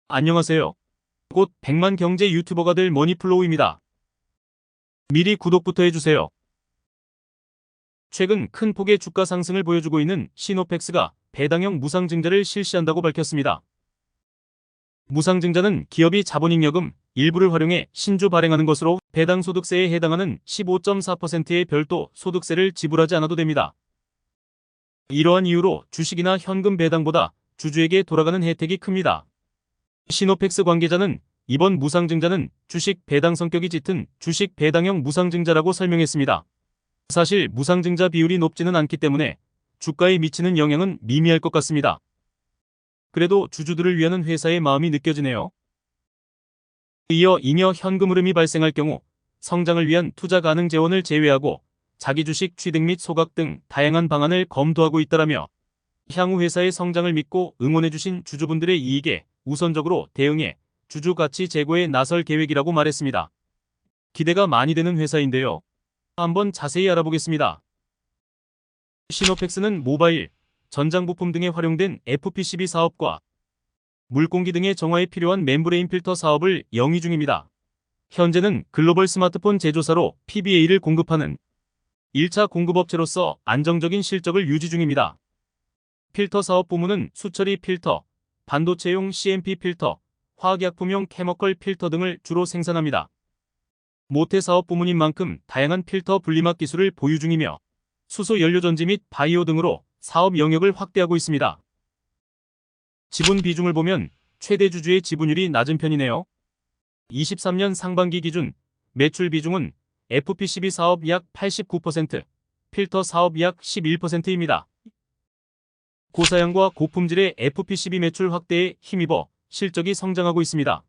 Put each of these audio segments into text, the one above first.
안녕하세요. 곧 100만 경제 유튜버가 될 머니플로우입니다. 미리 구독부터 해주세요. 최근 큰 폭의 주가 상승을 보여주고 있는 시노펙스가 배당형 무상증자를 실시한다고 밝혔습니다. 무상증자는 기업이 자본잉여금 일부를 활용해 신주 발행하는 것으로 배당소득세에 해당하는 15.4%의 별도 소득세를 지불하지 않아도 됩니다. 이러한 이유로 주식이나 현금 배당보다 주주에게 돌아가는 혜택이 큽니다. 시노펙스 관계자는 이번 무상증자는 주식 배당 성격이 짙은 주식 배당형 무상증자라고 설명했습니다. 사실 무상증자 비율이 높지는 않기 때문에 주가에 미치는 영향은 미미할 것 같습니다. 그래도 주주들을 위하는 회사의 마음이 느껴지네요. 이어 잉여 현금 흐름이 발생할 경우 성장을 위한 투자 가능 재원을 제외하고 자기 주식 취득 및 소각 등 다양한 방안을 검토하고 있다라며 향후 회사의 성장을 믿고 응원해주신 주주분들의 이익에 우선적으로 대응해 주주 가치 제고에 나설 계획이라고 말했습니다. 기대가 많이 되는 회사인데요. 한번 자세히 알아보겠습니다. 시노펙스는 모바일, 전장부품 등에 활용된 FPCB 사업과 물공기 등의 정화에 필요한 멤브레인 필터 사업을 영위 중입니다. 현재는 글로벌 스마트폰 제조사로 PBA를 공급하는 1차 공급업체로서 안정적인 실적을 유지 중입니다. 필터 사업 부문은 수처리 필터, 반도체용 CMP 필터, 화학약품용 케머컬 필터 등을 주로 생산합니다. 모태 사업 부문인 만큼 다양한 필터 분리막 기술을 보유 중이며 수소 연료전지 및 바이오 등으로 사업 영역을 확대하고 있습니다. 지분 비중을 보면 최대 주주의 지분율이 낮은 편이네요. 23년 상반기 기준 매출 비중은 FPCB 사업 약 89%, 필터 사업 약 11%입니다. 고사양과 고품질의 FPCB 매출 확대에 힘입어 실적이 성장하고 있습니다.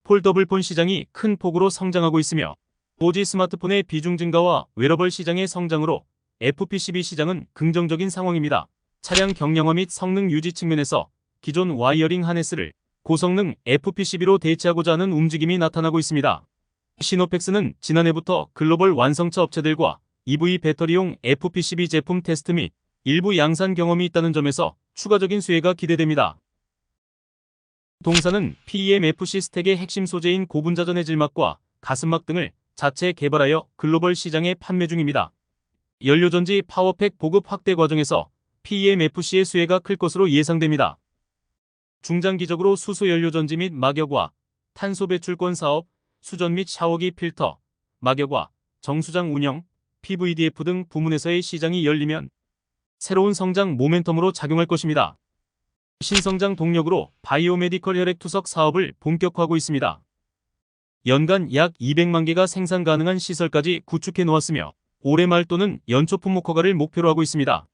폴더블폰 시장이 큰 폭으로 성장하고 있으며 5G 스마트폰의 비중 증가와 웨어러블 시장의 성장으로 FPCB 시장은 긍정적인 상황입니다. 차량 경량화 및 성능 유지 측면에서 기존 와이어링 하네스를 고성능 FPCB로 대체하고자 하는 움직임이 나타나고 있습니다. 시노펙스는 지난해부터 글로벌 완성차 업체들과 EV 배터리용 FPCB 제품 테스트 및 일부 양산 경험이 있다는 점에서 추가적인 수혜가 기대됩니다. 동사는 PEMFC 스택의 핵심 소재인 고분자전의 질막과 가슴막 등을 자체 개발하여 글로벌 시장에 판매 중입니다. 연료전지 파워팩 보급 확대 과정에서 PEMFC의 수혜가 클 것으로 예상됩니다. 중장기적으로 수소 연료전지 및 막역과 탄소 배출권 사업, 수전 및 샤워기 필터, 막역과 정수장 운영, PVDF 등 부문에서의 시장이 열리면 새로운 성장 모멘텀으로 작용할 것입니다. 신성장 동력으로 바이오메디컬 혈액투석 사업을 본격화하고 있습니다. 연간 약 200만 개가 생산 가능한 시설까지 구축해 놓았으며 올해 말 또는 연초 품목 허가를 목표로 하고 있습니다.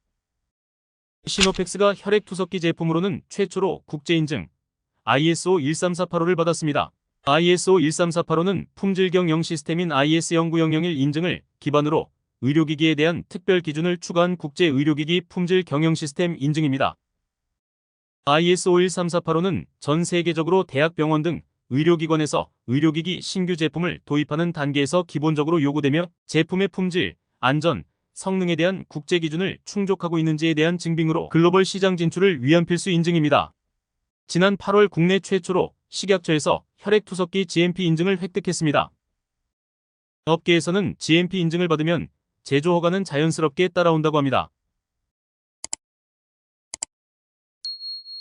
시노펙스가 혈액투석기 제품으로는 최초로 국제인증 ISO 13485를 받았습니다. ISO 13485는 품질 경영 시스템인 IS 09001 인증을 기반으로 의료기기에 대한 특별 기준을 추가한 국제 의료기기 품질 경영 시스템 인증입니다. ISO 13485는 전 세계적으로 대학 병원 등 의료기관에서 의료기기 신규 제품을 도입하는 단계에서 기본적으로 요구되며 제품의 품질, 안전, 성능에 대한 국제 기준을 충족하고 있는지에 대한 증빙으로 글로벌 시장 진출을 위한 필수 인증입니다. 지난 8월 국내 최초로 식약처에서 혈액투석기 GMP 인증을 획득했습니다. 업계에서는 GMP 인증을 받으면 제조 허가는 자연스럽게 따라온다고 합니다.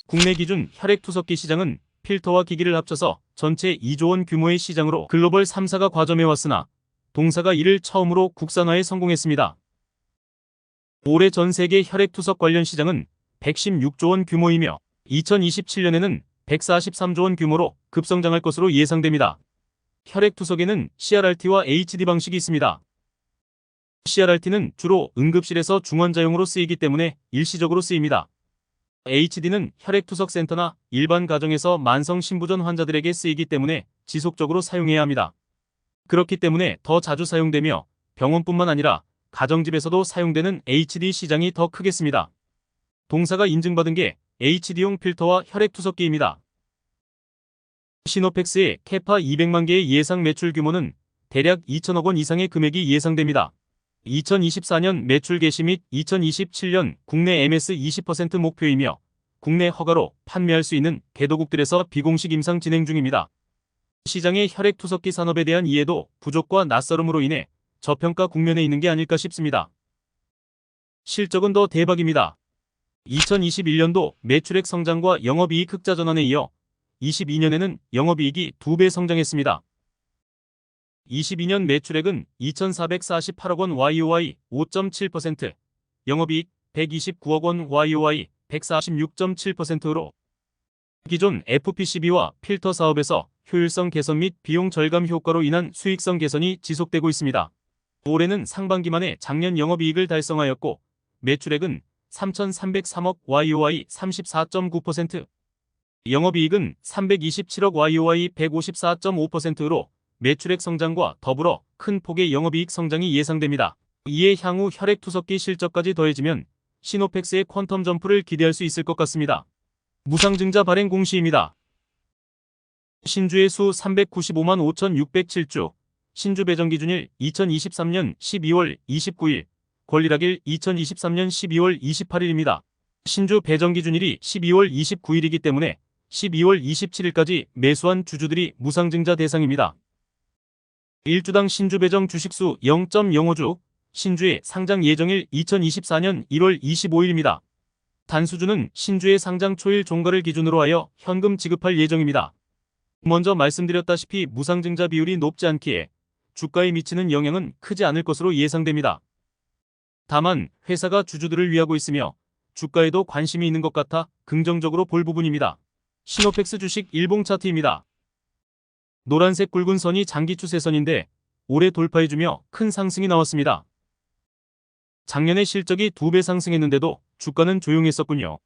국내 기준 혈액투석기 시장은 필터와 기기를 합쳐서 전체 2조 원 규모의 시장으로 글로벌 3사가 과점해왔으나 동사가 이를 처음으로 국산화에 성공했습니다. 올해 전 세계 혈액투석 관련 시장은 116조 원 규모이며 2027년에는 143조 원 규모로 급성장할 것으로 예상됩니다. 혈액투석에는 CRRT와 HD 방식이 있습니다. CRRT는 주로 응급실에서 중환자용으로 쓰이기 때문에 일시적으로 쓰입니다. HD는 혈액투석 센터나 일반 가정에서 만성 신부전 환자들에게 쓰이기 때문에 지속적으로 사용해야 합니다. 그렇기 때문에 더 자주 사용되며 병원뿐만 아니라 가정집에서도 사용되는 HD 시장이 더 크겠습니다. 동사가 인증받은 게 HD용 필터와 혈액투석기입니다. 시노펙스의 캐파 200만 개의 예상 매출 규모는 대략 2천억 원 이상의 금액이 예상됩니다. 2024년 매출 개시 및 2027년 국내 MS 20% 목표이며 국내 허가로 판매할 수 있는 개도국들에서 비공식 임상 진행 중입니다. 시장의 혈액투석기 산업에 대한 이해도 부족과 낯설음으로 인해 저평가 국면에 있는 게 아닐까 싶습니다. 실적은 더 대박입니다. 2021년도 매출액 성장과 영업이익 흑자 전환에 이어 22년에는 영업이익이 2배 성장했습니다. 22년 매출액은 2,448억 원 YOY 5.7%, 영업이익 129억 원 YOY 146.7%로 기존 FPCB와 필터 사업에서 효율성 개선 및 비용 절감 효과로 인한 수익성 개선이 지속되고 있습니다. 올해는 상반기만에 작년 영업이익을 달성하였고 매출액은 3,303억 YOY 34.9%, 영업이익은 327억 YOY 154.5%로 매출액 성장과 더불어 큰 폭의 영업이익 성장이 예상됩니다. 이에 향후 혈액투석기 실적까지 더해지면 시노펙스의 퀀텀 점프를 기대할 수 있을 것 같습니다. 무상증자 발행 공시입니다. 신주의 수 395만 5,607주, 신주 배정 기준일 2023년 12월 29일, 권리락일 2023년 12월 28일입니다. 신주 배정 기준일이 12월 29일이기 때문에 12월 27일까지 매수한 주주들이 무상증자 대상입니다. 1주당 신주 배정 주식수 0.05주, 신주의 상장 예정일 2024년 1월 25일입니다. 단수주는 신주의 상장 초일 종가를 기준으로 하여 현금 지급할 예정입니다. 먼저 말씀드렸다시피 무상증자 비율이 높지 않기에 주가에 미치는 영향은 크지 않을 것으로 예상됩니다. 다만 회사가 주주들을 위하고 있으며 주가에도 관심이 있는 것 같아 긍정적으로 볼 부분입니다. 시노펙스 주식 일봉 차트입니다. 노란색 굵은 선이 장기 추세선인데 올해 돌파해주며 큰 상승이 나왔습니다. 작년에 실적이 2배 상승했는데도 주가는 조용했었군요.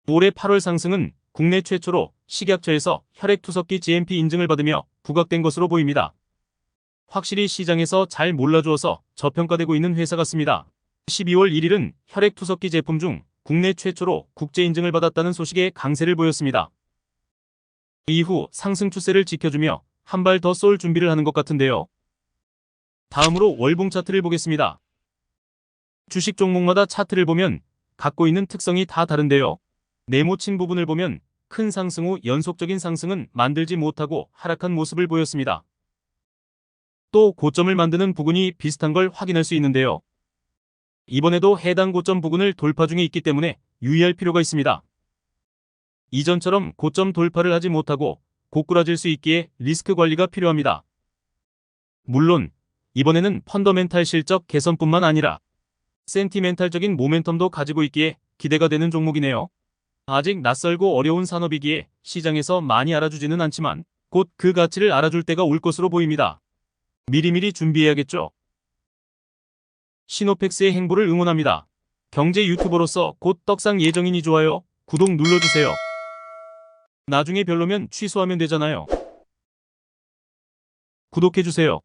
올해 8월 상승은 국내 최초로 식약처에서 혈액투석기 GMP 인증을 받으며 부각된 것으로 보입니다. 확실히 시장에서 잘 몰라주어서 저평가되고 있는 회사 같습니다. 12월 1일은 혈액투석기 제품 중 국내 최초로 국제인증을 받았다는 소식에 강세를 보였습니다. 이후 상승 추세를 지켜주며 한 발 더 쏠 준비를 하는 것 같은데요. 다음으로 월봉 차트를 보겠습니다. 주식 종목마다 차트를 보면 갖고 있는 특성이 다 다른데요. 네모친 부분을 보면 큰 상승 후 연속적인 상승은 만들지 못하고 하락한 모습을 보였습니다. 또 고점을 만드는 부분이 비슷한 걸 확인할 수 있는데요. 이번에도 해당 고점 부근을 돌파 중에 있기 때문에 유의할 필요가 있습니다. 이전처럼 고점 돌파를 하지 못하고 고꾸라질 수 있기에 리스크 관리가 필요합니다. 물론 이번에는 펀더멘탈 실적 개선뿐만 아니라 센티멘탈적인 모멘텀도 가지고 있기에 기대가 되는 종목이네요. 아직 낯설고 어려운 산업이기에 시장에서 많이 알아주지는 않지만 곧 그 가치를 알아줄 때가 올 것으로 보입니다. 미리미리 준비해야겠죠. 시노펙스의 행보를 응원합니다. 경제 유튜버로서 곧 떡상 예정이니 좋아요, 구독 눌러주세요. 나중에 별로면 취소하면 되잖아요. 구독해주세요.